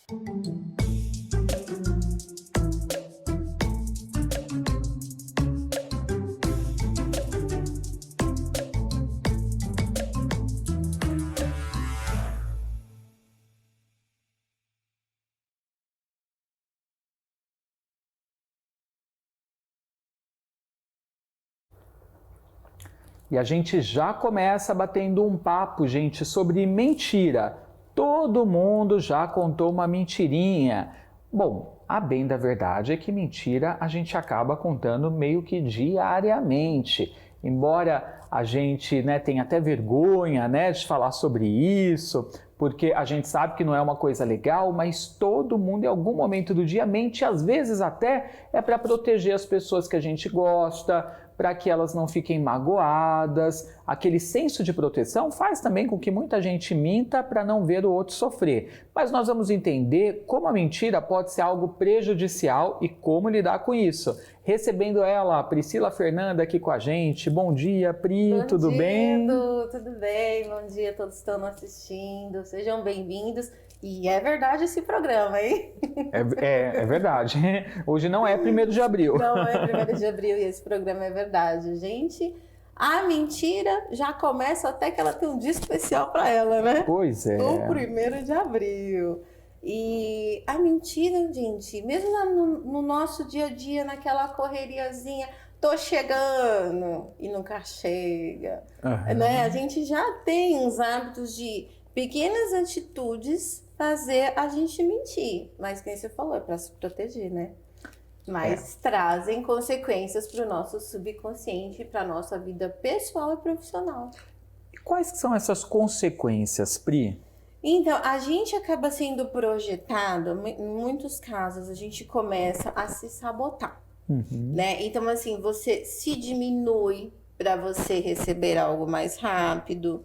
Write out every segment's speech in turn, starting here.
E a gente já começa batendo um papo, gente, sobre mentira. Todo mundo já contou uma mentirinha. Bom, a bem da verdade é que mentira a gente acaba contando meio que diariamente. Embora a gente tenha até vergonha de falar sobre isso, porque a gente sabe que não é uma coisa legal, mas todo mundo em algum momento do dia mente, às vezes até é para proteger as pessoas que a gente gosta, para que elas não fiquem magoadas. Aquele senso de proteção faz também com que muita gente minta para não ver o outro sofrer. Mas nós vamos entender como a mentira pode ser algo prejudicial e como lidar com isso. Recebendo ela, a Priscila Fernanda aqui com a gente. Bom dia, Pri, tudo bem? Tudo bem, bom dia a todos que estão nos assistindo, sejam bem-vindos. E é verdade esse programa, hein? É verdade. Hoje não é 1º de abril. Não é 1º de abril e esse programa é verdade. Gente, a mentira já começa até que ela tem um dia especial para ela, né? Pois é. O 1º de abril. E a mentira, gente, mesmo no nosso dia a dia, naquela correriazinha, tô chegando e nunca chega, né? A gente já tem uns hábitos de pequenas atitudes fazer a gente mentir, mas quem você falou é para se proteger, né? Mas trazem consequências para o nosso subconsciente, para a nossa vida pessoal e profissional. E quais são essas consequências, Pri? Então, a gente acaba sendo projetado, em muitos casos, a gente começa a se sabotar, né? Então, assim, você se diminui para você receber algo mais rápido,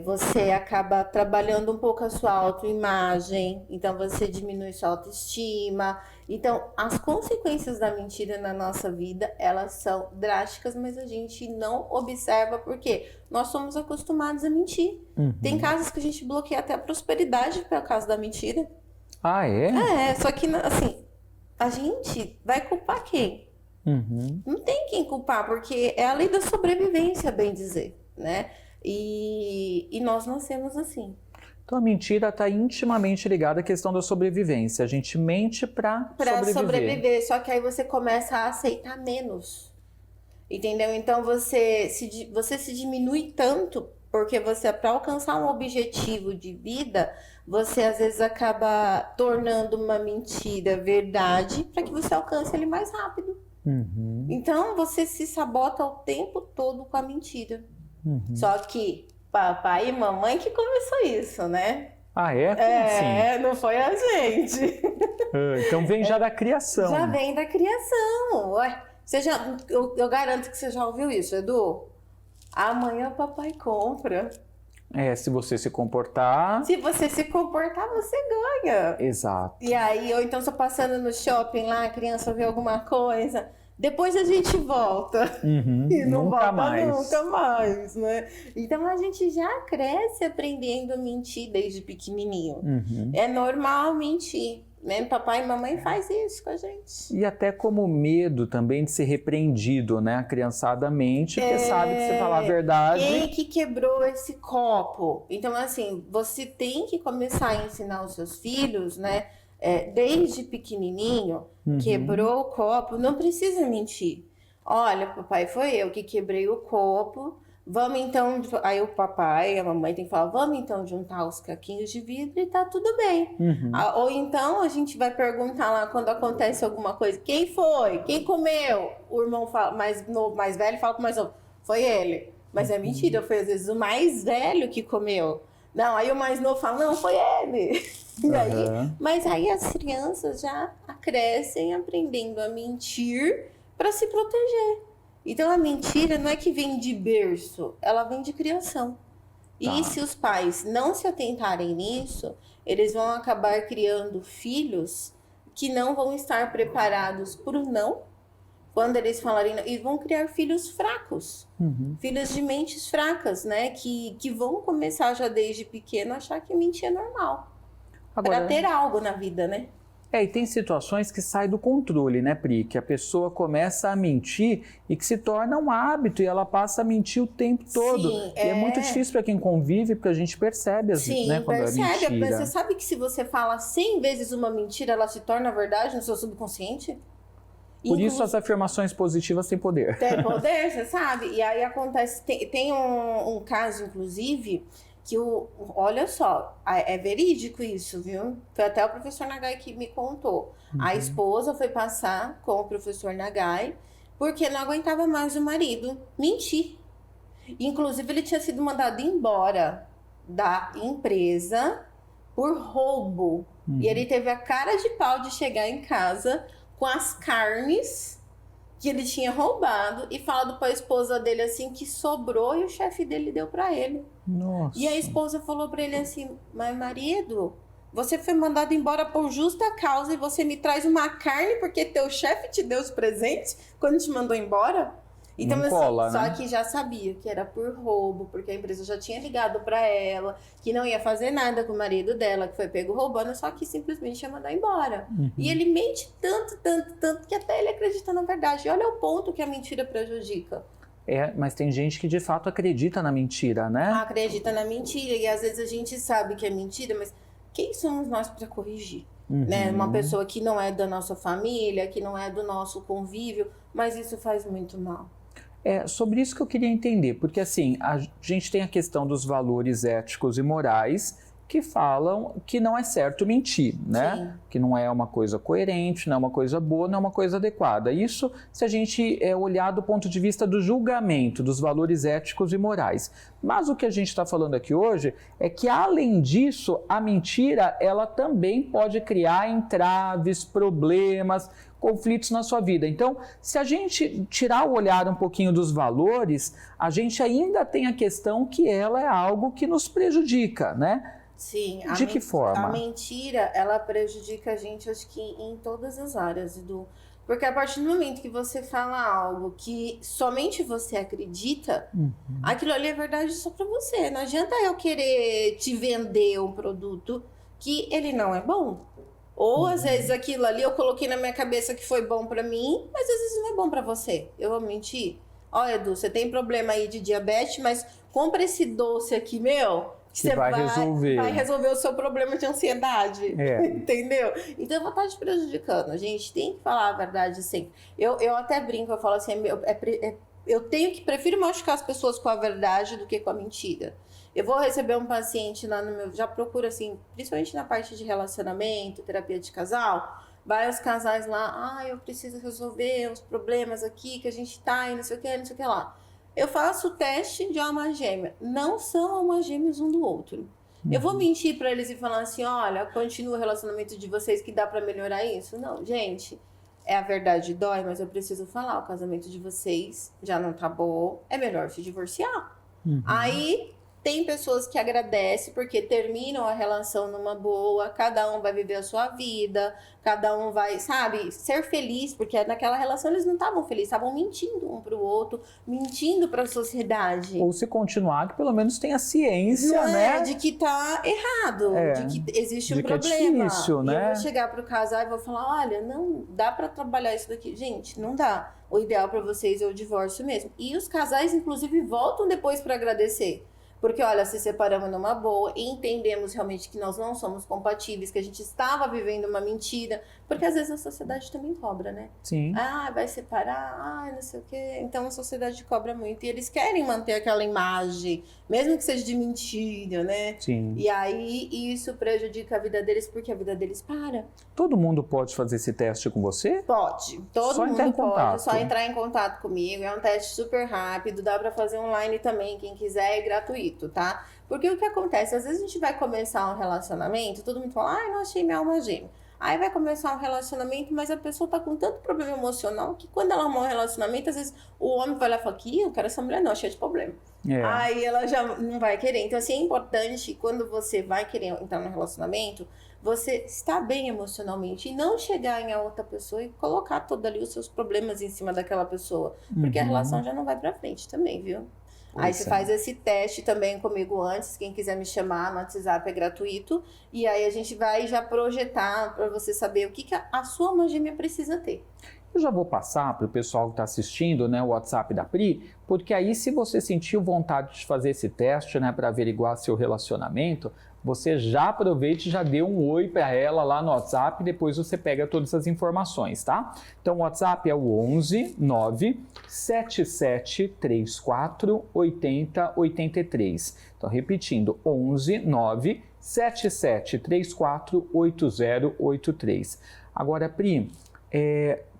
você acaba trabalhando um pouco a sua autoimagem, então você diminui sua autoestima. Então, as consequências da mentira na nossa vida, elas são drásticas, mas a gente não observa porque nós somos acostumados a mentir. Tem casos que a gente bloqueia até a prosperidade por causa da mentira. Ah, é? Só que, assim, a gente vai culpar quem? Não tem quem culpar, porque é a lei da sobrevivência, bem dizer, né? E nós nascemos assim. Então a mentira está intimamente ligada à questão da sobrevivência. A gente mente para sobreviver. Só que aí você começa a aceitar menos, entendeu? Então você se diminui tanto, porque você, para alcançar um objetivo de vida, você às vezes acaba tornando uma mentira verdade para que você alcance ele mais rápido. Então você se sabota o tempo todo com a mentira. Só que papai e mamãe que começou isso, né? Ah, é? Como assim? Não foi a gente. Então vem já da criação. Já vem da criação. Ué, eu garanto que você já ouviu isso, Edu. Amanhã o papai compra. Se você se comportar... Se você se comportar, você ganha. Exato. E aí, ou então, você passando no shopping lá, a criança vê alguma coisa, depois a gente volta. E não nunca volta nunca mais, né? Então, a gente já cresce aprendendo a mentir desde pequenininho. É normal mentir. Mesmo papai e mamãe faz isso com a gente. E até como medo também de ser repreendido, né? A criançada mente, porque sabe que se falar a verdade... Quem que quebrou esse copo? Então, assim, você tem que começar a ensinar os seus filhos, né? Desde pequenininho, quebrou o copo, não precisa mentir. Olha, papai, foi eu que quebrei o copo. Vamos então, aí o papai, a mamãe tem que falar, vamos então juntar os caquinhos de vidro e tá tudo bem. Ou então a gente vai perguntar lá quando acontece alguma coisa, quem foi? Quem comeu? O irmão fala, mais velho fala pro mais novo, foi ele. Mas é mentira, foi às vezes o mais velho que comeu. Não, aí o mais novo fala, não, foi ele. E aí, mas aí as crianças já crescem aprendendo a mentir para se proteger. Então a mentira não é que vem de berço, ela vem de criação. E se os pais não se atentarem nisso, eles vão acabar criando filhos que não vão estar preparados para o não, quando eles falarem não, e vão criar filhos fracos, filhos de mentes fracas, né? Que vão começar já desde pequeno a achar que mentir é normal. para ter algo na vida, né? E tem situações que saem do controle, né, Pri? Que a pessoa começa a mentir e que se torna um hábito e ela passa a mentir o tempo todo. Sim, E é muito difícil para quem convive, porque a gente percebe, né, quando é mentira. Você sabe que se você fala 100 vezes uma mentira, ela se torna verdade no seu subconsciente? Por isso as afirmações positivas têm poder. Tem poder, você sabe? E aí acontece, tem um caso, inclusive, que olha só, é verídico isso, viu? Foi até o professor Nagai que me contou. A esposa foi passar com o professor Nagai porque não aguentava mais o marido mentir. Inclusive, ele tinha sido mandado embora da empresa por roubo. E ele teve a cara de pau de chegar em casa com as carnes que ele tinha roubado e falado para a esposa dele assim que sobrou e o chefe dele deu para ele. Nossa. E a esposa falou para ele assim: mas marido, você foi mandado embora por justa causa e você me traz uma carne porque teu chefe te deu os presentes quando te mandou embora? Então, não assim, cola, só né? que já sabia que era por roubo, porque a empresa já tinha ligado para ela, que não ia fazer nada com o marido dela, que foi pego roubando, só que simplesmente ia mandar embora. E ele mente tanto, que até ele acredita na verdade. E olha o ponto que a mentira prejudica. Mas tem gente que de fato acredita na mentira, né? Acredita na mentira, e às vezes a gente sabe que é mentira, mas quem somos nós para corrigir? Né? Uma pessoa que não é da nossa família, que não é do nosso convívio, mas isso faz muito mal. Sobre isso que eu queria entender, porque assim, a gente tem a questão dos valores éticos e morais que falam que não é certo mentir, né? Sim. Que não é uma coisa coerente, não é uma coisa boa, não é uma coisa adequada. Isso se a gente olhar do ponto de vista do julgamento, dos valores éticos e morais. Mas o que a gente está falando aqui hoje é que, além disso, a mentira, ela também pode criar entraves, problemas, conflitos na sua vida. Então, se a gente tirar o olhar um pouquinho dos valores, a gente ainda tem a questão que ela é algo que nos prejudica, né? Sim. De que forma? A mentira, ela prejudica a gente, acho que em todas as áreas, Edu. Porque a partir do momento que você fala algo que somente você acredita, aquilo ali é verdade só pra você. Não adianta eu querer te vender um produto que ele não é bom. Ou às vezes aquilo ali eu coloquei na minha cabeça que foi bom pra mim, mas às vezes não é bom pra você. Eu vou mentir? Ó, Edu, você tem problema aí de diabetes, mas compra esse doce aqui, meu, que você vai resolver o seu problema de ansiedade. Entendeu? Então eu vou estar te prejudicando. A gente tem que falar a verdade sempre. Eu até brinco, eu falo assim, eu prefiro machucar as pessoas com a verdade do que com a mentira. Eu vou receber um paciente lá no meu... Já procuro, assim, principalmente na parte de relacionamento, terapia de casal. Vai os casais lá, eu preciso resolver os problemas aqui que a gente tá e não sei o que lá. Eu faço o teste de alma gêmea. Não são almas gêmeas um do outro. Eu vou mentir pra eles e falar assim, olha, continua o relacionamento de vocês que dá pra melhorar isso? Não, gente, a verdade dói, mas eu preciso falar, o casamento de vocês já não tá bom, é melhor se divorciar. Aí... Tem pessoas que agradecem porque terminam a relação numa boa, cada um vai viver a sua vida, cada um vai, sabe, ser feliz, porque naquela relação eles não estavam felizes, estavam mentindo um pro outro, mentindo pra sociedade. Ou se continuar, que pelo menos tenha ciência, né? De que tá errado, de que existe um problema. É difícil, né? E eu vou chegar pro casal e vou falar, olha, não dá pra trabalhar isso daqui. Gente, não dá. O ideal pra vocês é o divórcio mesmo. E os casais, inclusive, voltam depois pra agradecer. Porque, olha, se separamos numa boa e entendemos realmente que nós não somos compatíveis, que a gente estava vivendo uma mentira. Porque às vezes a sociedade também cobra, né? Sim. Vai separar, não sei o quê. Então a sociedade cobra muito. E eles querem manter aquela imagem, mesmo que seja de mentira, né? Sim. E aí isso prejudica a vida deles porque a vida deles para. Todo mundo pode fazer esse teste com você? Pode. Todo mundo pode. Só entrar em contato comigo. É um teste super rápido. Dá pra fazer online também. Quem quiser, é gratuito, tá? Porque o que acontece? Às vezes a gente vai começar um relacionamento, todo mundo fala, não achei minha alma gêmea. Aí vai começar um relacionamento, mas a pessoa tá com tanto problema emocional que quando ela arruma um relacionamento, às vezes o homem vai lá e fala, eu quero essa mulher não, cheia de problema. Aí ela já não vai querer. Então, assim, é importante, quando você vai querer entrar no relacionamento, você estar bem emocionalmente e não chegar em a outra pessoa e colocar todos ali os seus problemas em cima daquela pessoa. Porque a relação já não vai pra frente também, viu? Aí você faz esse teste também comigo antes, quem quiser me chamar no WhatsApp é gratuito. E aí a gente vai já projetar para você saber o que a sua mãe gêmea precisa ter. Eu já vou passar para o pessoal que está assistindo, né, o WhatsApp da Pri, porque aí se você sentiu vontade de fazer esse teste, né, para averiguar seu relacionamento, você já aproveita e já dê um oi para ela lá no WhatsApp, depois você pega todas as informações, tá? Então o WhatsApp é o 11 9 7734 8083. Então repetindo, 11 9 7734 8083. Agora, Pri,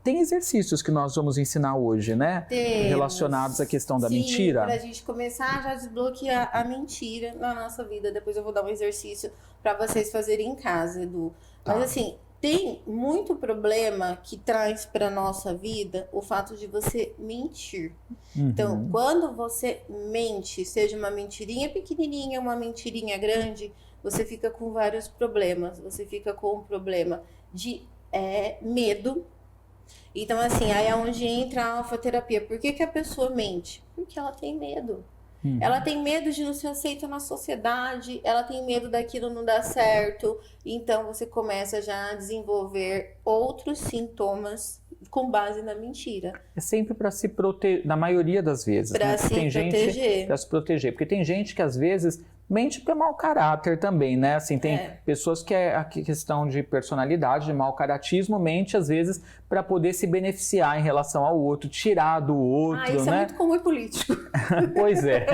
tem exercícios que nós vamos ensinar hoje, né? Relacionados à questão da mentira. Para a gente começar a já desbloquear a mentira na nossa vida. Depois eu vou dar um exercício para vocês fazerem em casa, Edu. Tá. Mas assim, tem muito problema que traz para nossa vida o fato de você mentir. Então, quando você mente, seja uma mentirinha pequenininha, uma mentirinha grande, você fica com vários problemas. Você fica com um problema de medo. Então, assim, aí é onde entra a alfaterapia. Por que a pessoa mente? Porque ela tem medo. Ela tem medo de não ser aceita na sociedade, ela tem medo daquilo não dar certo. Então, você começa já a desenvolver outros sintomas com base na mentira. É sempre para se proteger, na maioria das vezes. Para né? se proteger. Para se proteger. Porque tem gente que às vezes mente porque é mau caráter também, né? Assim, tem pessoas que é a questão de personalidade, de mau caratismo, mente às vezes para poder se beneficiar em relação ao outro, tirar do outro, isso né? é muito comum em político. Pois é.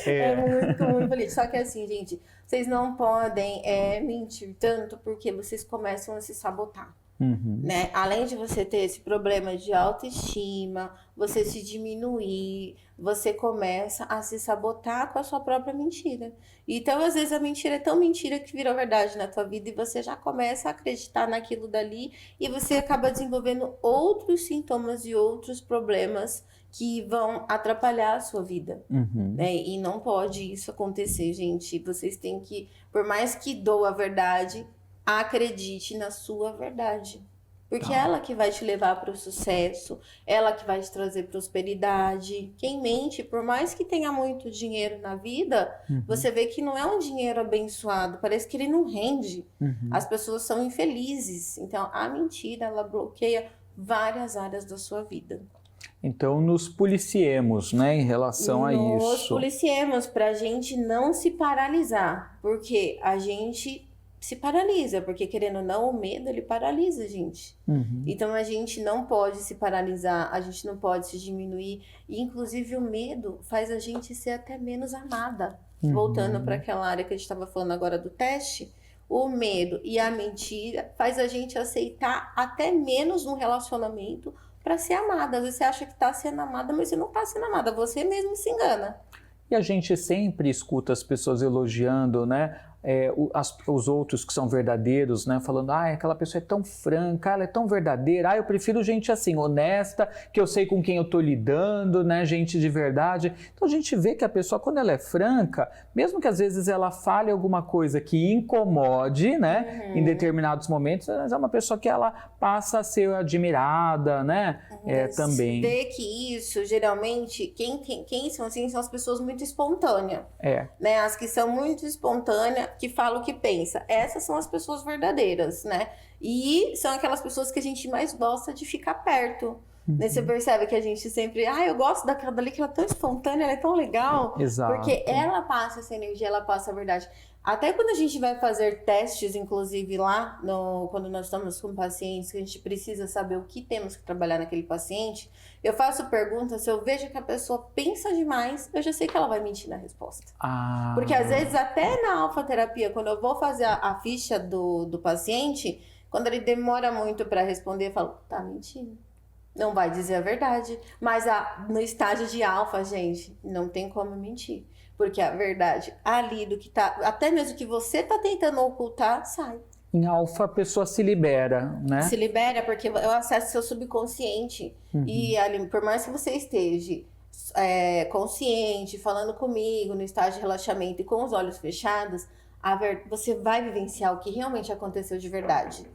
É muito comum em político. Só que assim, gente, vocês não podem mentir tanto porque vocês começam a se sabotar. Né? Além de você ter esse problema de autoestima, você se diminuir, você começa a se sabotar com a sua própria mentira. Então, às vezes, a mentira é tão mentira que virou verdade na tua vida e você já começa a acreditar naquilo dali e você acaba desenvolvendo outros sintomas e outros problemas que vão atrapalhar a sua vida. Né? E não pode isso acontecer, gente. Vocês têm que, por mais que doa a verdade, acredite na sua verdade. Porque é ela que vai te levar para o sucesso, ela que vai te trazer prosperidade. Quem mente, por mais que tenha muito dinheiro na vida, você vê que não é um dinheiro abençoado, parece que ele não rende. As pessoas são infelizes. Então, a mentira, ela bloqueia várias áreas da sua vida. Então, nos policiemos, né, em relação a isso. Nos policiemos para a gente não se paralisar, porque a gente se paralisa, porque querendo ou não, o medo ele paralisa a gente. Então a gente não pode se paralisar, a gente não pode se diminuir, e inclusive o medo faz a gente ser até menos amada. Voltando para aquela área que a gente estava falando agora do teste, o medo e a mentira faz a gente aceitar até menos um relacionamento para ser amada. Às vezes você acha que está sendo amada, mas você não está sendo amada, você mesmo se engana. E a gente sempre escuta as pessoas elogiando, né? Os outros que são verdadeiros, né? Falando, aquela pessoa é tão franca, ela é tão verdadeira, eu prefiro gente assim, honesta, que eu sei com quem eu tô lidando, né? Gente de verdade. Então a gente vê que a pessoa, quando ela é franca, mesmo que às vezes ela fale alguma coisa que incomode, né? Em determinados momentos, mas é uma pessoa que ela passa a ser admirada, né? Também. Vê que isso, geralmente, quem são assim, são as pessoas muito espontâneas. Né? As que são muito espontâneas, que falam o que pensa. Essas são as pessoas verdadeiras, né? E são aquelas pessoas que a gente mais gosta de ficar perto. Né? Você percebe que a gente sempre... eu gosto daquela dali, que ela é tão espontânea, ela é tão legal. Exato. Porque ela passa essa energia, ela passa a verdade. Até quando a gente vai fazer testes, inclusive lá, quando nós estamos com pacientes, que a gente precisa saber o que temos que trabalhar naquele paciente, eu faço perguntas, se eu vejo que a pessoa pensa demais, eu já sei que ela vai mentir na resposta. Porque às vezes até na alfaterapia, quando eu vou fazer a ficha do paciente, quando ele demora muito para responder, eu falo, tá mentindo. Não vai dizer a verdade. Mas no estágio de alfa, gente, não tem como mentir. Porque a verdade ali do que tá... Até mesmo que você tá tentando ocultar, sai. Em alfa, a pessoa se libera, né? Se libera porque eu acesso seu subconsciente. E ali, por mais que você esteja consciente, falando comigo, no estágio de relaxamento e com os olhos fechados, você vai vivenciar o que realmente aconteceu de verdade.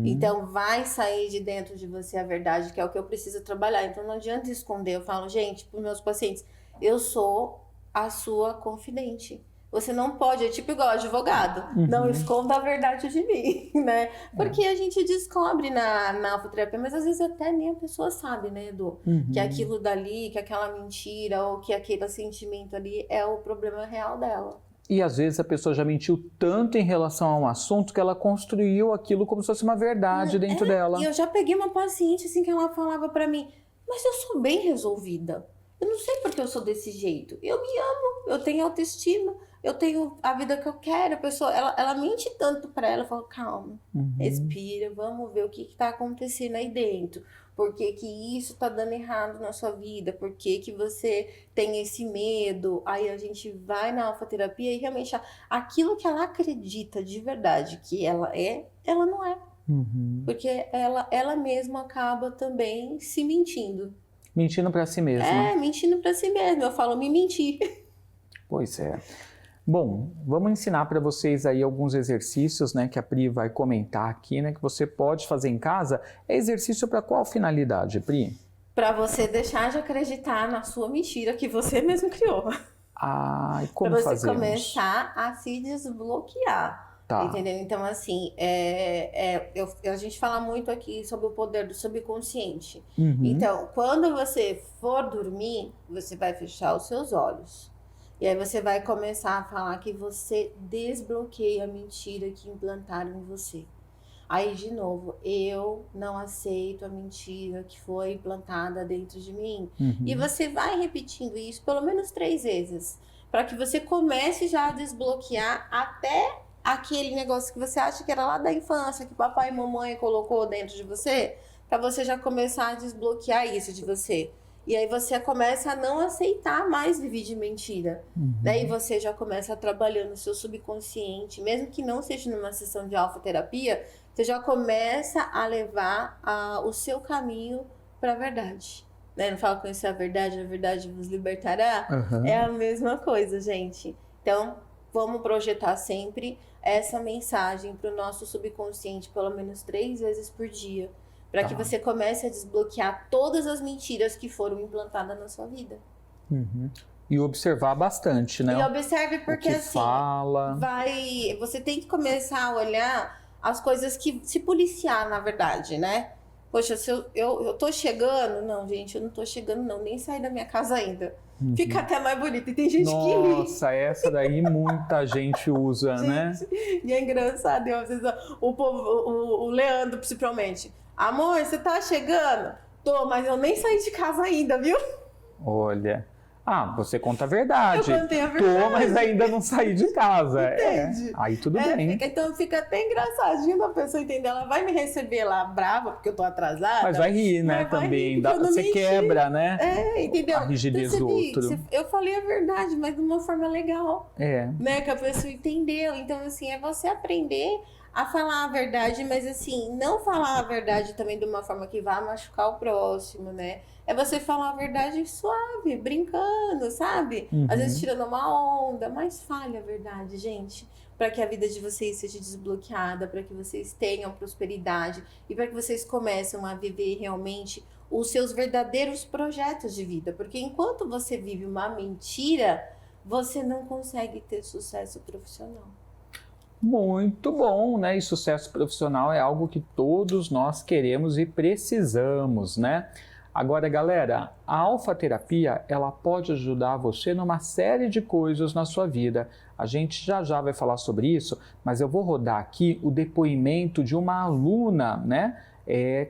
Então, vai sair de dentro de você a verdade, que é o que eu preciso trabalhar. Então, não adianta esconder. Eu falo, gente, para os meus pacientes, eu sou a sua confidente. Você não pode, é tipo igual advogado, não esconda a verdade de mim, né? Porque a gente descobre na alfoterapia, mas às vezes até nem a pessoa sabe, né, Edu? Que aquilo dali, que aquela mentira ou que aquele sentimento ali é o problema real dela. E às vezes a pessoa já mentiu tanto em relação a um assunto que ela construiu aquilo como se fosse uma verdade dentro dela. E eu já peguei uma paciente assim que ela falava pra mim, mas eu sou bem resolvida. Eu não sei porque eu sou desse jeito. Eu me amo, eu tenho autoestima, eu tenho a vida que eu quero. A pessoa, ela mente tanto pra ela, eu falo, calma, respira, vamos ver o que tá acontecendo aí dentro. Por que que isso tá dando errado na sua vida? Por que que você tem esse medo? Aí a gente vai na alfoterapia e realmente aquilo que ela acredita de verdade que ela é, ela não é. Porque ela mesma acaba também se mentindo. Mentindo para si mesma. Mentindo para si mesma. Eu falo, me mentir. Pois é. Bom, vamos ensinar para vocês aí alguns exercícios, né, que a Pri vai comentar aqui, né, que você pode fazer em casa. É exercício para qual finalidade, Pri? Para você deixar de acreditar na sua mentira que você mesmo criou. E como fazemos? Para você começar a se desbloquear. Tá. Entendeu? Então, assim, a gente fala muito aqui sobre o poder do subconsciente. Então, quando você for dormir, você vai fechar os seus olhos. E aí você vai começar a falar que você desbloqueia a mentira que implantaram em você. Aí, de novo, eu não aceito a mentira que foi implantada dentro de mim. E você vai repetindo isso pelo menos 3 vezes. Para que você comece já a desbloquear até aquele negócio que você acha que era lá da infância, que papai e mamãe colocou dentro de você, para você já começar a desbloquear isso de você. E aí você começa a não aceitar mais viver de mentira. Daí você já começa a trabalhar no seu subconsciente, mesmo que não seja numa sessão de alfoterapia, você já começa a levar o seu caminho para a verdade. Né? Não fala conhecer a verdade vos libertará? É a mesma coisa, gente. Então, vamos projetar sempre essa mensagem para o nosso subconsciente pelo menos 3 vezes por dia, para que você comece a desbloquear todas as mentiras que foram implantadas na sua vida. E observar bastante, né? E observe porque assim, você tem que começar a olhar as coisas que se policiar, na verdade, né? Poxa, se eu tô chegando, não, gente, eu não tô chegando não, nem saí da minha casa ainda. Fica até mais bonito. E tem gente que ri. Nossa, essa daí muita gente usa, né? E é engraçado, às vezes o povo, o Leandro principalmente. Amor, você tá chegando? Tô, mas eu nem saí de casa ainda, viu? Olha. Você conta a verdade. Eu contei a verdade. Tô, mas ainda não saí de casa. Entende? Aí tudo bem. Então fica até engraçadinho a pessoa entender. Ela vai me receber lá brava porque eu tô atrasada. Mas vai rir, né, também. Você quebra, né? Entendeu? A rigidez do outro. Eu falei a verdade, mas de uma forma legal. Né, que a pessoa entendeu. Então, assim, é você aprender a falar a verdade, mas assim, não falar a verdade também de uma forma que vá machucar o próximo, né? É você falar a verdade suave, brincando, sabe? Às vezes tirando uma onda, mas fale a verdade, gente. Para que a vida de vocês seja desbloqueada, para que vocês tenham prosperidade e para que vocês comecem a viver realmente os seus verdadeiros projetos de vida. Porque enquanto você vive uma mentira, você não consegue ter sucesso profissional. Muito bom, né? E sucesso profissional é algo que todos nós queremos e precisamos, né? Agora, galera, a alfaterapia, ela pode ajudar você numa série de coisas na sua vida. A gente já vai falar sobre isso, mas eu vou rodar aqui o depoimento de uma aluna, né?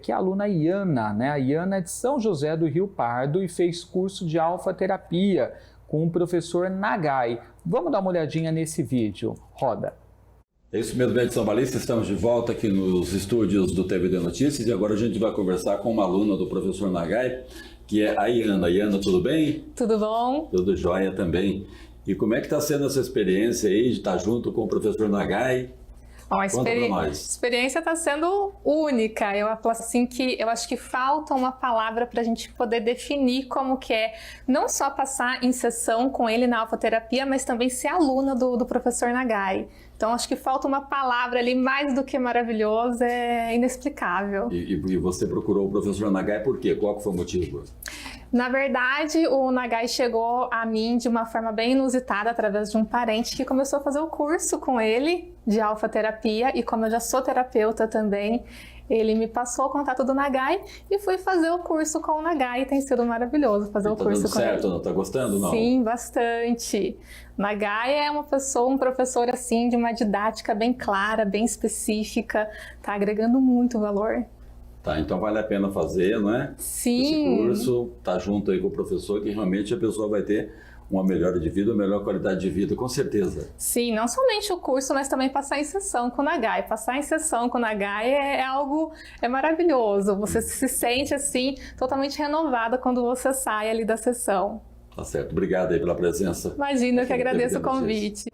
Que é a aluna Iana, né? A Iana é de São José do Rio Pardo e fez curso de alfaterapia com o professor Nagai. Vamos dar uma olhadinha nesse vídeo. Roda. É isso mesmo, Edson Balista, estamos de volta aqui nos estúdios do TVD Notícias e agora a gente vai conversar com uma aluna do professor Nagai, que é a Iana. Iana, tudo bem? Tudo bom? Tudo jóia também. E como é que está sendo essa experiência aí de estar junto com o professor Nagai? A experiência está sendo única. Eu assim que eu acho que falta uma palavra para a gente poder definir como que é não só passar em sessão com ele na alfoterapia, mas também ser aluna do professor Nagai. Então acho que falta uma palavra ali mais do que maravilhoso, é inexplicável. E você procurou o professor Nagai por quê? Qual que foi o motivo? Na verdade, o Nagai chegou a mim de uma forma bem inusitada, através de um parente que começou a fazer o curso com ele de alfa-terapia, e como eu já sou terapeuta também, ele me passou o contato do Nagai e fui fazer o curso com o Nagai, e tem sido maravilhoso fazer o curso com ele. Tá dando certo, não? Tá gostando, não? Sim, bastante. Nagai é uma pessoa, um professor assim, de uma didática bem clara, bem específica, tá agregando muito valor. Tá, então vale a pena fazer, não é? Sim. Esse curso, tá junto aí com o professor, que realmente a pessoa vai ter uma melhora de vida, uma melhor qualidade de vida, com certeza. Sim, não somente o curso, mas também passar em sessão com o Nagai. Passar em sessão com o Nagai é maravilhoso. Você se sente assim, totalmente renovada quando você sai ali da sessão. Tá certo, obrigado aí pela presença. Imagina, eu que agradeço o convite.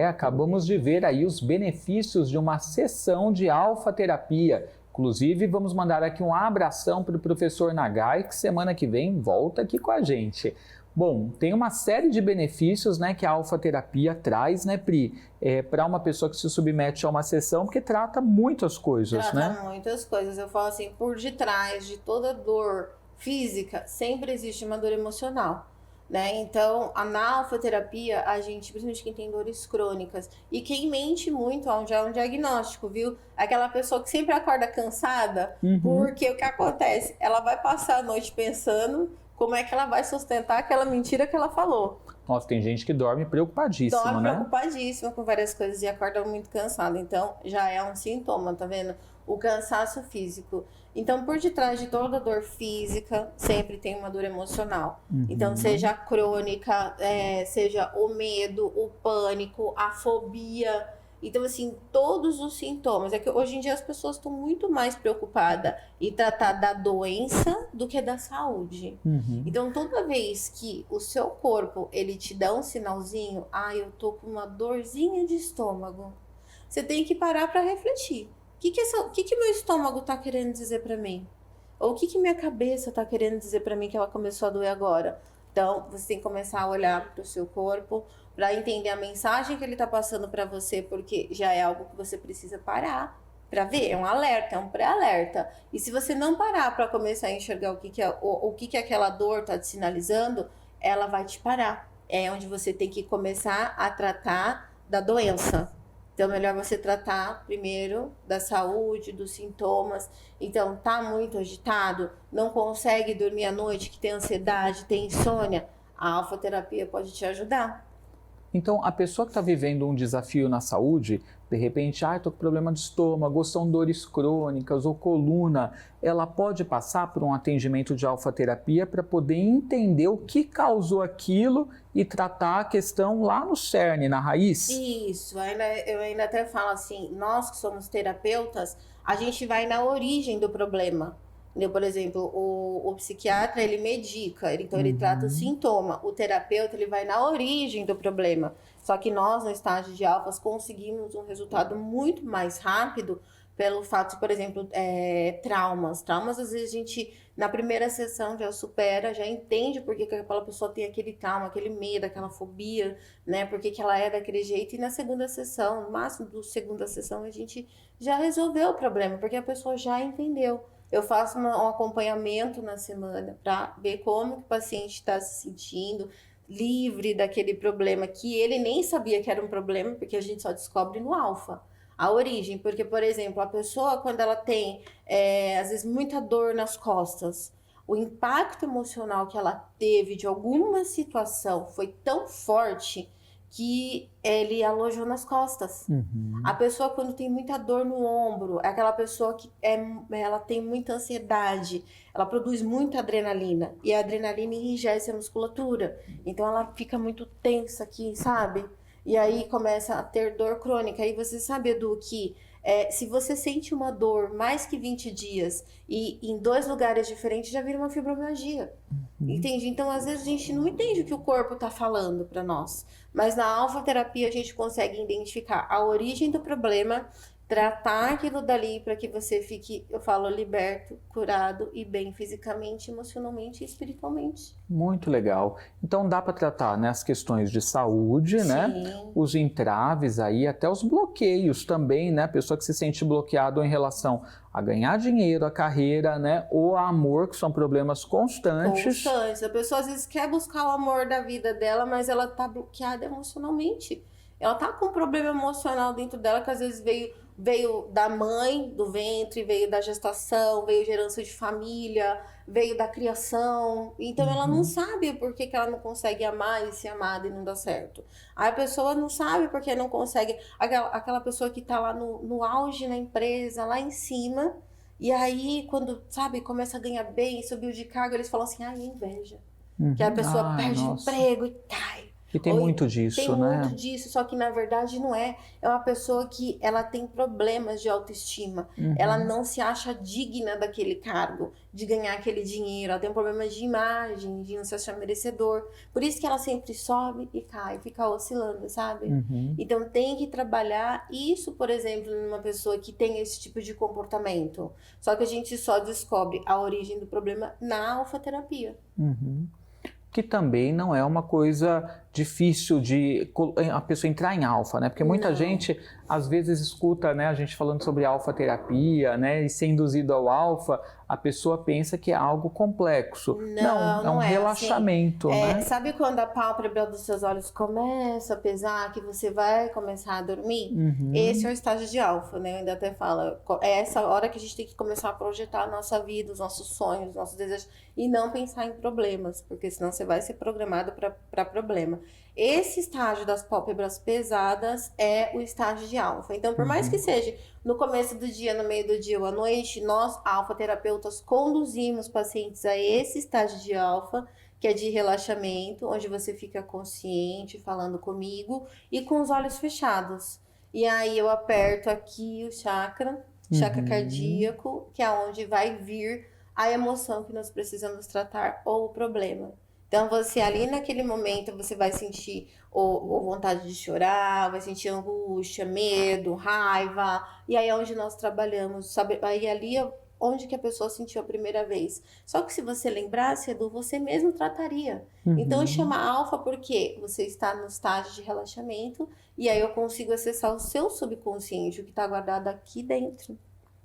Acabamos de ver aí os benefícios de uma sessão de alfa-terapia. Inclusive, vamos mandar aqui um abração para o professor Nagai, que semana que vem volta aqui com a gente. Bom, tem uma série de benefícios, né, que a alfa-terapia traz, né, Pri, para uma pessoa que se submete a uma sessão, porque trata muitas coisas, né? Trata muitas coisas. Eu falo assim, por detrás de toda dor física, sempre existe uma dor emocional, né? Então, na alfa-terapia, a gente, principalmente quem tem dores crônicas, e quem mente muito, onde é um diagnóstico, viu? Aquela pessoa que sempre acorda cansada, porque o que acontece? Ela vai passar a noite pensando como é que ela vai sustentar aquela mentira que ela falou. Nossa, tem gente que dorme preocupadíssima, Dorme né? preocupadíssima com várias coisas e acorda muito cansada. Então, já é um sintoma, tá vendo? O cansaço físico. Então, por detrás de toda dor física, sempre tem uma dor emocional. Então, seja a crônica, seja o medo, o pânico, a fobia. Então, assim, todos os sintomas. É que hoje em dia as pessoas estão muito mais preocupadas em tratar da doença do que da saúde. Então, toda vez que o seu corpo, ele te dá um sinalzinho, eu tô com uma dorzinha de estômago, você tem que parar para refletir. O que meu estômago tá querendo dizer para mim? Ou o que minha cabeça tá querendo dizer para mim que ela começou a doer agora? Então, você tem que começar a olhar para o seu corpo, para entender a mensagem que ele está passando para você, porque já é algo que você precisa parar para ver. É um alerta, é um pré-alerta. E se você não parar para começar a enxergar o que aquela dor está te sinalizando, ela vai te parar. É onde você tem que começar a tratar da doença. Então, melhor você tratar primeiro da saúde, dos sintomas. Então, tá muito agitado, não consegue dormir à noite, que tem ansiedade, tem insônia, a alfa-terapia pode te ajudar. Então, a pessoa que está vivendo um desafio na saúde, de repente, estou com problema de estômago, ou são dores crônicas, ou coluna, ela pode passar por um atendimento de alfa-terapia para poder entender o que causou aquilo e tratar a questão lá no cerne, na raiz? Isso, eu ainda até falo assim, nós que somos terapeutas, a gente vai na origem do problema. Por exemplo, o psiquiatra, ele medica, então ele trata o sintoma. O terapeuta, ele vai na origem do problema. Só que nós, no estágio de alfas, conseguimos um resultado muito mais rápido pelo fato de, por exemplo, traumas. Traumas, às vezes, a gente, na primeira sessão, já supera, já entende por que aquela pessoa tem aquele trauma, aquele medo, aquela fobia, né? Por que ela é daquele jeito. E na segunda sessão, no máximo da segunda sessão, a gente já resolveu o problema, porque a pessoa já entendeu. Eu faço um acompanhamento na semana para ver como que o paciente está se sentindo, livre daquele problema que ele nem sabia que era um problema, porque a gente só descobre no alfa, a origem. Porque, por exemplo, a pessoa, quando ela tem, às vezes, muita dor nas costas, o impacto emocional que ela teve de alguma situação foi tão forte que ele alojou nas costas. A pessoa, quando tem muita dor no ombro, é aquela pessoa que ela tem muita ansiedade, ela produz muita adrenalina, e a adrenalina enrijece a musculatura, então ela fica muito tensa aqui, sabe? E aí começa a ter dor crônica. E você sabe, Edu, que se você sente uma dor mais que 20 dias e em 2 lugares diferentes, já vira uma fibromialgia. Entende? Então, às vezes, a gente não entende o que o corpo está falando para nós. Mas na alfa-terapia, a gente consegue identificar a origem do problema tratar aquilo dali para que você fique, eu falo, liberto, curado e bem fisicamente, emocionalmente e espiritualmente. Muito legal. Então dá para tratar, né, as questões de saúde, né? Sim. Os entraves aí, até os bloqueios também, né? A pessoa que se sente bloqueado em relação a ganhar dinheiro, a carreira, né? Ou a amor, que são problemas constantes. A pessoa às vezes quer buscar o amor da vida dela, mas ela tá bloqueada emocionalmente. Ela tá com um problema emocional dentro dela que às vezes veio da mãe, do ventre, veio da gestação, veio de herança de família, veio da criação. Então ela não sabe por que ela não consegue amar e ser amada e não dá certo. Aí a pessoa não sabe porque não consegue. Aquela pessoa que tá lá no auge na empresa, lá em cima, e aí quando, sabe, começa a ganhar bem, subiu de cargo, eles falam assim, inveja. Que a pessoa perde o emprego e cai. E tem muito disso, né? Tem muito disso, só que na verdade não é. É uma pessoa que ela tem problemas de autoestima. Ela não se acha digna daquele cargo, de ganhar aquele dinheiro. Ela tem um problema de imagem, de não se achar merecedor. Por isso que ela sempre sobe e cai, fica oscilando, sabe? Então tem que trabalhar isso, por exemplo, numa pessoa que tem esse tipo de comportamento. Só que a gente só descobre a origem do problema na alfaterapia. Que também não é uma coisa difícil de a pessoa entrar em alfa, né? Porque muita gente, às vezes, escuta, né, a gente falando sobre alfa-terapia, né, e ser induzido ao alfa, a pessoa pensa que é algo complexo. Não, é um relaxamento, assim. né? Sabe quando a pálpebra dos seus olhos começa a pesar, que você vai começar a dormir? Esse é o estágio de alfa, né? Eu ainda até falo, é essa hora que a gente tem que começar a projetar a nossa vida, os nossos sonhos, os nossos desejos, e não pensar em problemas, porque senão você vai ser programado para problema. Esse estágio das pálpebras pesadas é o estágio de alfa. Então, por mais que seja no começo do dia, no meio do dia ou à noite, nós, alfa-terapeutas, conduzimos pacientes a esse estágio de alfa, que é de relaxamento, onde você fica consciente, falando comigo e com os olhos fechados. E aí eu aperto aqui o chakra cardíaco, que é onde vai vir a emoção que nós precisamos tratar ou o problema. Então, você ali naquele momento, você vai sentir ou vontade de chorar, vai sentir angústia, medo, raiva. E aí é onde nós trabalhamos, sabe? Aí ali é onde que a pessoa sentiu a primeira vez. Só que se você lembrasse, Edu, você mesmo trataria. Então, chama alfa porque você está no estágio de relaxamento e aí eu consigo acessar o seu subconsciente, o que está guardado aqui dentro.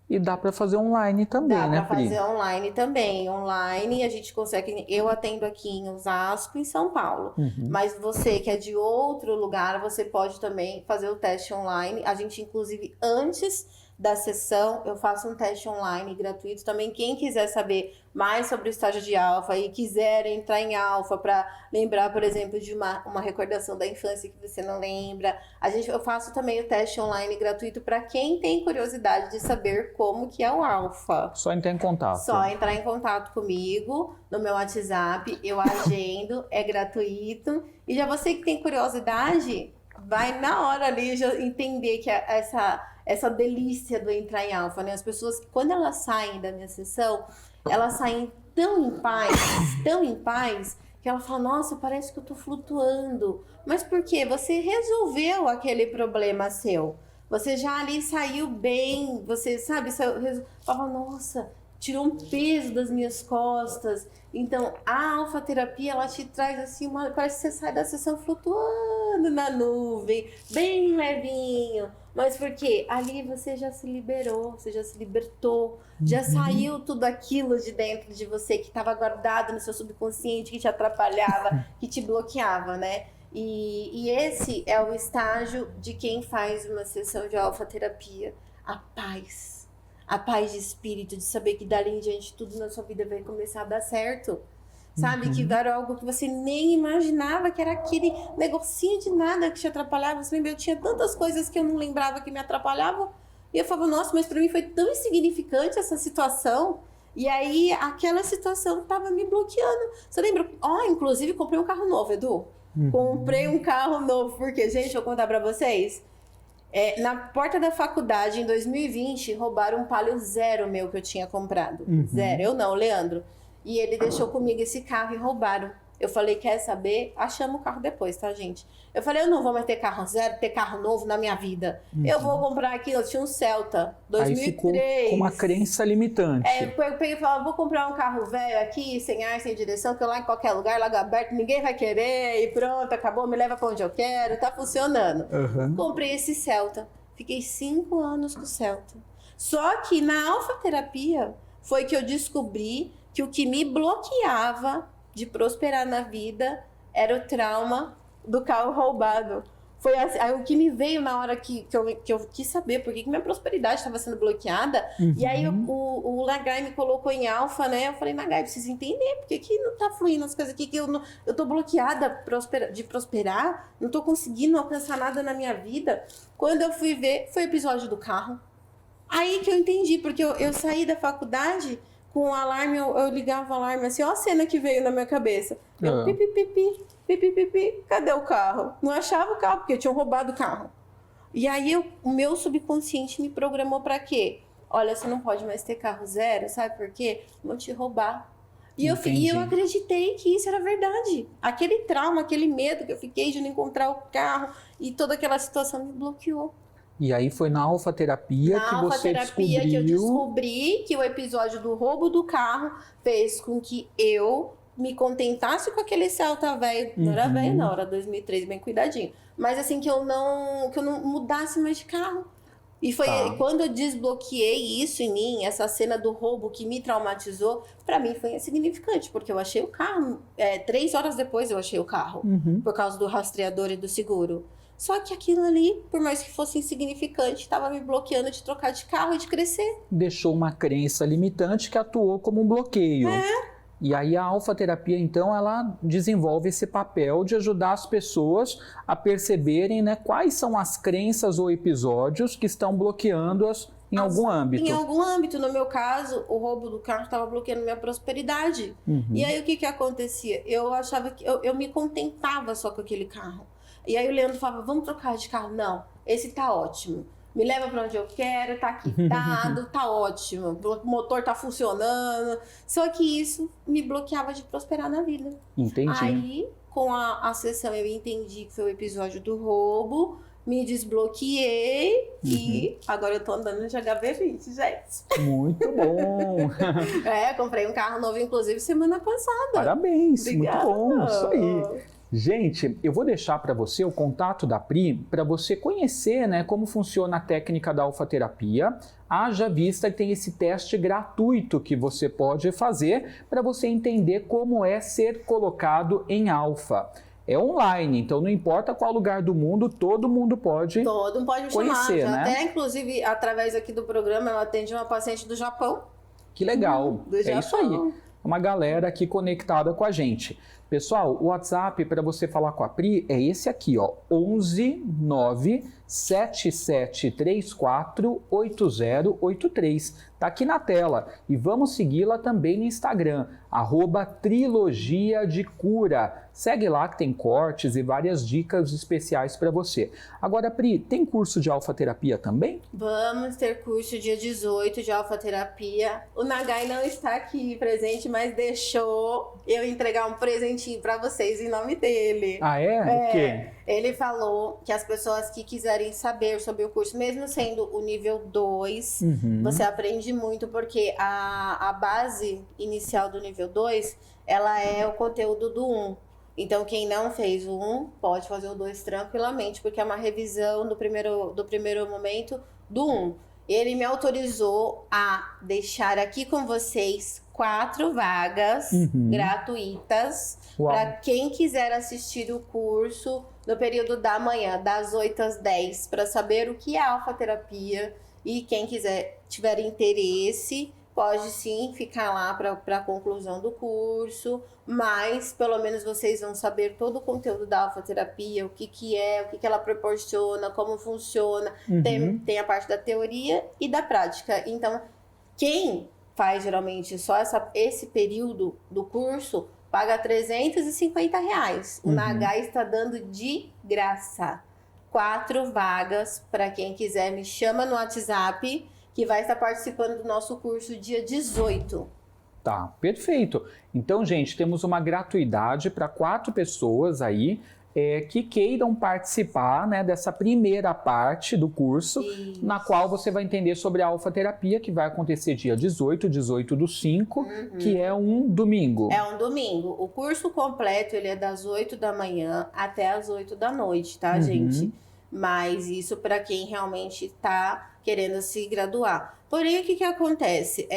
E dá para fazer online também, né, Pri? Dá para fazer online também. Online a gente consegue... Eu atendo aqui em Osasco, em São Paulo. Mas você que é de outro lugar, você pode também fazer o teste online. A gente, inclusive, antes da sessão, eu faço um teste online gratuito. Também quem quiser saber mais sobre o estágio de alfa e quiser entrar em alfa para lembrar, por exemplo, de uma recordação da infância que você não lembra, eu faço também o teste online gratuito para quem tem curiosidade de saber como que é o alfa. Só entrar em contato. Só entrar em contato comigo no meu WhatsApp, eu agendo, é gratuito. E já você que tem curiosidade, vai na hora ali já entender que essa delícia do entrar em alfa, né? As pessoas, quando elas saem da minha sessão, elas saem tão em paz, que ela fala, nossa, parece que eu tô flutuando. Mas por quê? Você resolveu aquele problema seu. Você já ali saiu bem, você, sabe, fala, nossa, tirou um peso das minhas costas. Então, a alfaterapia, ela te traz assim, parece que você sai da sessão flutuando na nuvem, bem levinho. Mas por quê? Ali você já se liberou, você já se libertou, já saiu tudo aquilo de dentro de você que estava guardado no seu subconsciente, que te atrapalhava, que te bloqueava, né? E esse é o estágio de quem faz uma sessão de alfaterapia, a paz. A paz de espírito, de saber que dali em diante tudo na sua vida vai começar a dar certo. Sabe? Que era algo que você nem imaginava, que era aquele negocinho de nada que te atrapalhava. Você lembra? Eu tinha tantas coisas que eu não lembrava que me atrapalhavam. E eu falava, nossa, mas pra mim foi tão insignificante essa situação. E aí, aquela situação tava me bloqueando. Você lembra? Inclusive, comprei um carro novo, Edu. Comprei um carro novo. Porque, gente, deixa eu contar pra vocês. Na porta da faculdade, em 2020, roubaram um Palio Zero meu que eu tinha comprado. Zero. Eu não, o Leandro. E ele deixou comigo esse carro e roubaram. Eu falei, quer saber? Achamos o carro depois, tá, gente? Eu falei, eu não vou mais ter carro zero, ter carro novo na minha vida. Eu vou comprar aqui, eu tinha um Celta, 2003. Aí ficou com uma crença limitante. Eu peguei e falei, vou comprar um carro velho aqui, sem ar, sem direção, que eu lá em qualquer lugar, largo aberto, ninguém vai querer, e pronto, acabou, me leva pra onde eu quero, tá funcionando. Comprei esse Celta, fiquei 5 anos com o Celta. Só que na alfaterapia foi que eu descobri que o que me bloqueava de prosperar na vida era o trauma do carro roubado. Foi assim, aí o que me veio na hora que eu quis saber por que minha prosperidade estava sendo bloqueada. E aí o Nagai me colocou em alfa, né? Eu falei, Nagai, preciso entender por que não tá fluindo as coisas aqui, que eu tô bloqueada de prosperar, não tô conseguindo alcançar nada na minha vida. Quando eu fui ver, foi o episódio do carro. Aí que eu entendi, porque eu saí da faculdade com o alarme, eu ligava o alarme assim, ó a cena que veio na minha cabeça. Eu pipi, cadê o carro? Não achava o carro, porque tinham roubado o carro. E aí o meu subconsciente me programou pra quê? Olha, você não pode mais ter carro zero, sabe por quê? Vão te roubar. E eu acreditei que isso era verdade. Aquele trauma, aquele medo que eu fiquei de não encontrar o carro e toda aquela situação me bloqueou. E aí foi na alfaterapia que você descobriu... que eu descobri que o episódio do roubo do carro fez com que eu me contentasse com aquele Celta velho. Não era velho, não, era 2003, bem cuidadinho. Mas assim, que eu não mudasse mais de carro. E foi quando eu desbloqueei isso em mim, essa cena do roubo que me traumatizou, pra mim foi insignificante, porque eu achei o carro, 3 horas depois eu achei o carro, por causa do rastreador e do seguro. Só que aquilo ali, por mais que fosse insignificante, estava me bloqueando de trocar de carro e de crescer. Deixou uma crença limitante que atuou como um bloqueio. E aí a alfaterapia, então, ela desenvolve esse papel de ajudar as pessoas a perceberem, né, quais são as crenças ou episódios que estão bloqueando-as em algum âmbito. Em algum âmbito. No meu caso, o roubo do carro estava bloqueando minha prosperidade. E aí o que acontecia? Eu achava que eu me contentava só com aquele carro. E aí o Leandro falava, vamos trocar de carro? Não, esse tá ótimo. Me leva para onde eu quero, tá quitado, tá ótimo. O motor tá funcionando. Só que isso me bloqueava de prosperar na vida. Entendi. Aí, com a sessão, eu entendi que foi o episódio do roubo. Me desbloqueei e agora eu tô andando de HB20, gente. Muito bom. Comprei um carro novo, inclusive, semana passada. Parabéns, Obrigada. Muito bom, isso aí. Gente, eu vou deixar para você o contato da Pri para você conhecer, né, como funciona a técnica da alfaterapia. Haja vista que tem esse teste gratuito que você pode fazer para você entender como é ser colocado em alfa. É online, então não importa qual lugar do mundo, todo mundo pode me conhecer, chamar. né? Até, inclusive, através aqui do programa, eu atendi uma paciente do Japão. Que legal. Do Japão. Isso aí. Uma galera aqui conectada com a gente. Pessoal, o WhatsApp para você falar com a Pri é esse aqui, ó, 11 9 7734 8083. Tá aqui na tela. E vamos segui-la também no Instagram, @Trilogia de Cura. Segue lá que tem cortes e várias dicas especiais para você. Agora, Pri, tem curso de alfaterapia também? Vamos ter curso dia 18 de alfaterapia. O Nagai não está aqui presente, mas deixou eu entregar um presentinho para vocês em nome dele. Ah, é? O quê? Ele falou que as pessoas que quiserem saber sobre o curso, mesmo sendo o nível 2, você aprende muito, porque a base inicial do nível 2, ela é o conteúdo do 1. Então, quem não fez o 1, pode fazer o 2 tranquilamente, porque é uma revisão do primeiro momento do 1. Ele me autorizou a deixar aqui com vocês 4 vagas gratuitas para quem quiser assistir o curso no período da manhã, das 8 às 10, para saber o que é alfaterapia. E quem tiver interesse, pode sim ficar lá para a conclusão do curso, mas pelo menos vocês vão saber todo o conteúdo da alfaterapia, o que é, o que ela proporciona, como funciona. Tem a parte da teoria e da prática. Então, quem faz geralmente só esse período do curso, paga R$350. O Nagai está dando de graça. 4 vagas para quem quiser, me chama no WhatsApp, que vai estar participando do nosso curso dia 18. Tá, perfeito. Então, gente, temos uma gratuidade para 4 pessoas aí que queiram participar, né, dessa primeira parte do curso, Isso. na qual você vai entender sobre a alfa-terapia, que vai acontecer dia 18 do 5, que é um domingo. É um domingo. O curso completo, ele é das 8 da manhã até as 8 da noite, tá, gente? Mas isso para quem realmente está querendo se graduar. Porém, o que acontece?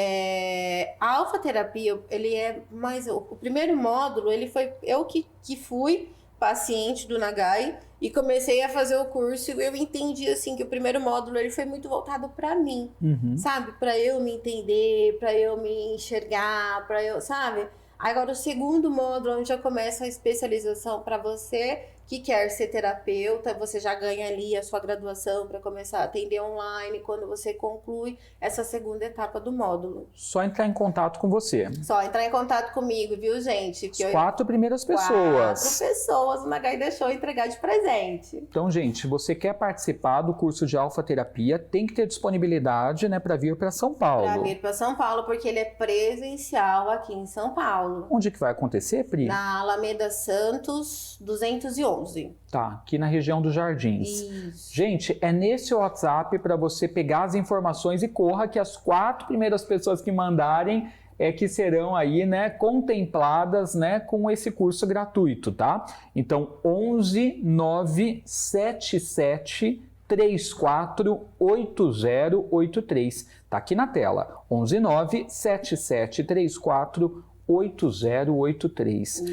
A alfa-terapia, ele é mais... O primeiro módulo, ele foi... Eu que fui paciente do Nagai e comecei a fazer o curso e eu entendi, assim, que o primeiro módulo, ele foi muito voltado para mim, sabe? Para eu me entender, para eu me enxergar, para eu, sabe? Agora, o segundo módulo, onde já começa a especialização para você que quer ser terapeuta, você já ganha ali a sua graduação para começar a atender online quando você conclui essa segunda etapa do módulo. Só entrar em contato com você. Só entrar em contato comigo, viu, gente? Que As 4 primeiras pessoas. 4 pessoas o Nagai deixou entregar de presente. Então, gente, se você quer participar do curso de alfa-terapia, tem que ter disponibilidade, né, para vir para São Paulo. Para vir para São Paulo, porque ele é presencial aqui em São Paulo. Onde que vai acontecer, Pri? Na Alameda Santos 211. Tá, aqui na região dos Jardins. Isso. Gente, é nesse WhatsApp para você pegar as informações e corra que as 4 primeiras pessoas que mandarem que serão aí, né, contempladas, né, com esse curso gratuito, tá? Então, 11 977 34 8083. Tá aqui na tela. 11 977 34 8083.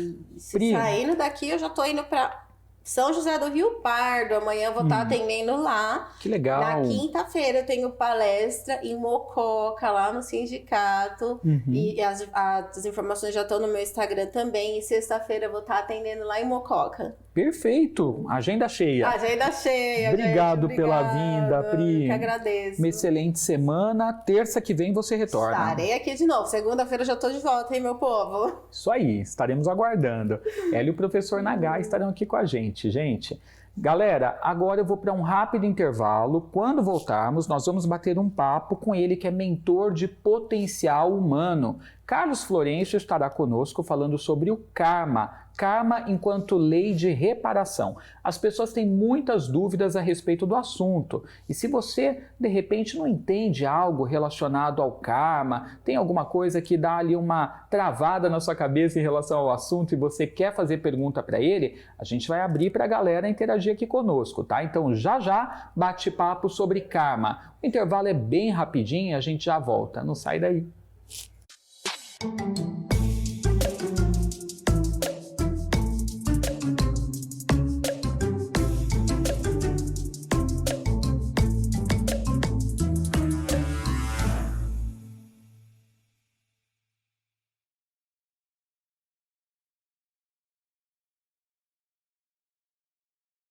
Pri, saindo daqui, eu já tô indo para São José do Rio Pardo. Amanhã eu vou estar atendendo lá. que legal. Na quinta-feira eu tenho palestra em Mococa, lá no sindicato. E as informações já estão no meu Instagram também. E sexta-feira eu vou estar atendendo lá em Mococa. Perfeito. Agenda cheia. Agenda cheia, Obrigado gente. pela vinda, Pri. Eu que agradeço. Uma excelente semana. Terça que vem você retorna. Estarei aqui de novo. Segunda-feira eu já tô de volta, hein, meu povo? Isso aí, estaremos aguardando. Ela e o professor Nagai estarão aqui com a gente, gente. Galera, agora eu vou para um rápido intervalo. Quando voltarmos, nós vamos bater um papo com ele, que é mentor de potencial humano. Carlos Florencio estará conosco falando sobre o karma. Karma enquanto lei de reparação. As pessoas têm muitas dúvidas a respeito do assunto. E se você, de repente, não entende algo relacionado ao karma, tem alguma coisa que dá ali uma travada na sua cabeça em relação ao assunto e você quer fazer pergunta para ele, a gente vai abrir para a galera interagir aqui conosco, tá? Então, já bate-papo sobre karma. O intervalo é bem rapidinho e a gente já volta. Não sai daí.